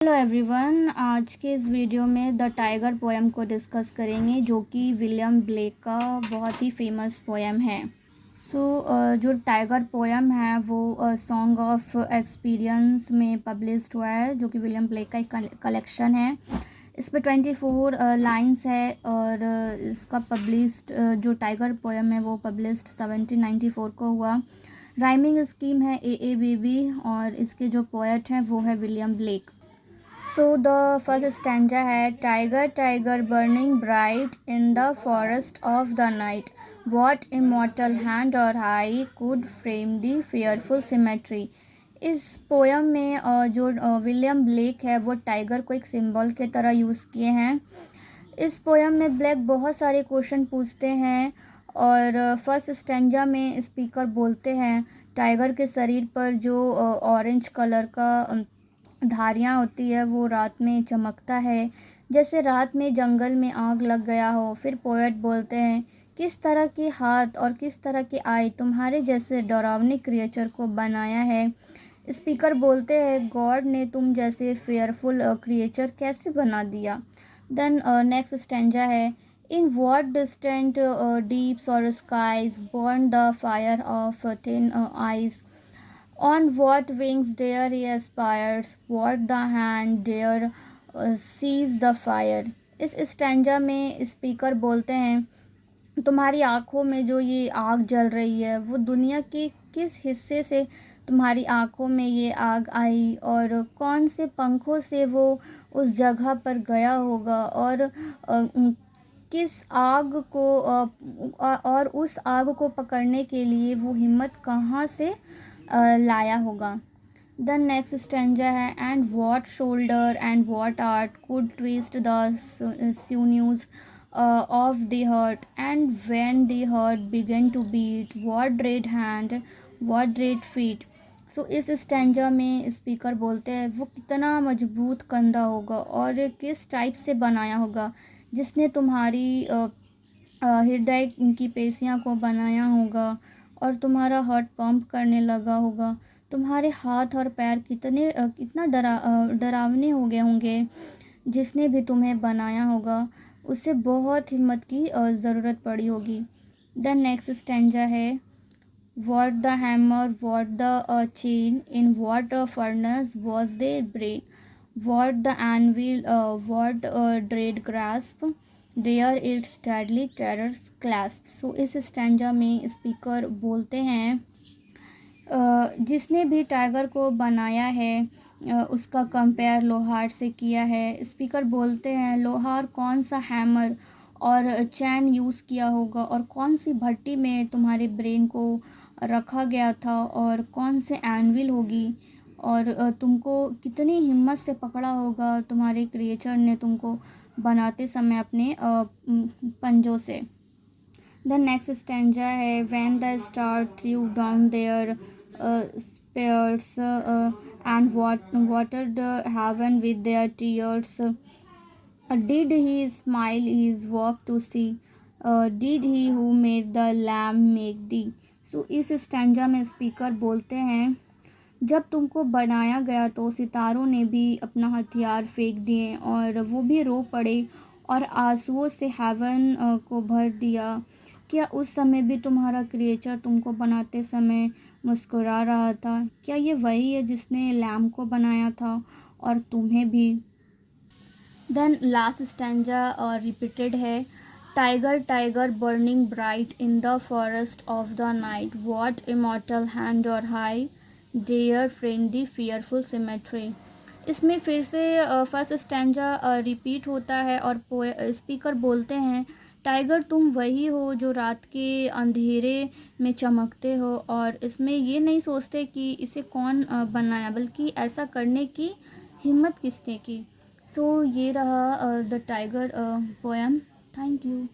Hello everyone, आज के इस वीडियो में द टाइगर पोएम को डिस्कस करेंगे जो कि विलियम ब्लेक का बहुत ही फेमस पोएम है। जो टाइगर पोएम है वो सॉन्ग ऑफ एक्सपीरियंस में पब्लिश्ड हुआ है, जो कि विलियम ब्लेक का एक कलेक्शन है। इस पर 24 लाइन्स है और इसका पब्लिश्ड जो टाइगर पोएम है वो पब्लिश्ड 1794 को हुआ। राइमिंग स्कीम है AABB और इसके जो पोएट हैं वो है William Blake. So the first stanza है Tiger, tiger burning bright in the forest of the night. What immortal hand or eye could frame the fearful symmetry? इस पोयम में जो विलियम ब्लेक है वो टाइगर को एक सिंबल के तरह यूज़ किए हैं। इस पोयम में ब्लेक बहुत सारे क्वेश्चन पूछते हैं और फर्स्ट स्टैंजा में स्पीकर बोलते हैं टाइगर के शरीर पर जो ऑरेंज कलर का धारियाँ होती है वो रात में चमकता है, जैसे रात में जंगल में आग लग गया हो। फिर पोएट बोलते हैं किस तरह के हाथ और किस तरह के आई तुम्हारे जैसे डरावने क्रिएचर को बनाया है। स्पीकर बोलते हैं गॉड ने तुम जैसे फेयरफुल क्रिएचर कैसे बना दिया। देन नेक्स्ट स्टैंजा है in what distant deeps or skies burn the fire of thine eyes. On what wings dare he aspires, what the hand dare seize the fire। इस stanza में speaker बोलते हैं तुम्हारी आँखों में जो ये आग जल रही है वो दुनिया के किस हिस्से से तुम्हारी आँखों में ये आग आई और कौन से पंखों से वो उस जगह पर गया होगा और किस आग को और उस आग को पकड़ने के लिए वो हिम्मत कहाँ से लाया होगा। द नेक्स्ट स्टैंजा है and what shoulder and what art could twist the sinews of the heart and when the heart began to beat what dread hand what dread feet। इस स्टैंजा में स्पीकर बोलते हैं वो कितना मजबूत कंधा होगा और किस टाइप से बनाया होगा जिसने तुम्हारी हृदय की पेशियाँ को बनाया होगा और तुम्हारा हार्ट पंप करने लगा होगा। तुम्हारे हाथ और पैर कितना डरावने हो गए होंगे। जिसने भी तुम्हें बनाया होगा उसे बहुत हिम्मत की ज़रूरत पड़ी होगी। द नेक्स्ट स्टैंजा है what the hammer what the chain in what furnace was there brain what the anvil what dread grasp dare its deadly terrors clasp. इस स्टैंजा में स्पीकर बोलते हैं जिसने भी टाइगर को बनाया है उसका कंपेयर लोहार से किया है। स्पीकर बोलते हैं लोहार कौन सा हैमर और चैन यूज़ किया होगा और कौन सी भट्टी में तुम्हारे ब्रेन को रखा गया था और कौन से एनविल होगी और तुमको कितनी हिम्मत से पकड़ा होगा तुम्हारे क्रिएचर ने तुमको बनाते समय अपने पंजों से। द नेक्स्ट स्टैंजा है when the star threw down their spears and watered heaven with their tears did he smile his work to see did he who made the lamb make thee. इस stanza में speaker बोलते हैं जब तुमको बनाया गया तो सितारों ने भी अपना हथियार फेंक दिए और वो भी रो पड़े और आंसुओं से हेवन को भर दिया। क्या उस समय भी तुम्हारा क्रिएचर तुमको बनाते समय मुस्कुरा रहा था? क्या ये वही है जिसने लैम्ब को बनाया था और तुम्हें भी? देन लास्ट स्टैंजा रिपीटेड है tiger tiger burning bright in the forest of the night what immortal hand और हाई डेयर फ्रेंड दी फियरफुल सिमेट्री। इसमें फिर से फर्स्ट स्टैंजा रिपीट होता है और स्पीकर बोलते हैं टाइगर तुम वही हो जो रात के अंधेरे में चमकते हो और इसमें ये नहीं सोचते कि इसे कौन बनाया बल्कि ऐसा करने की हिम्मत किसने की। ये रहा the tiger poem. Thank you.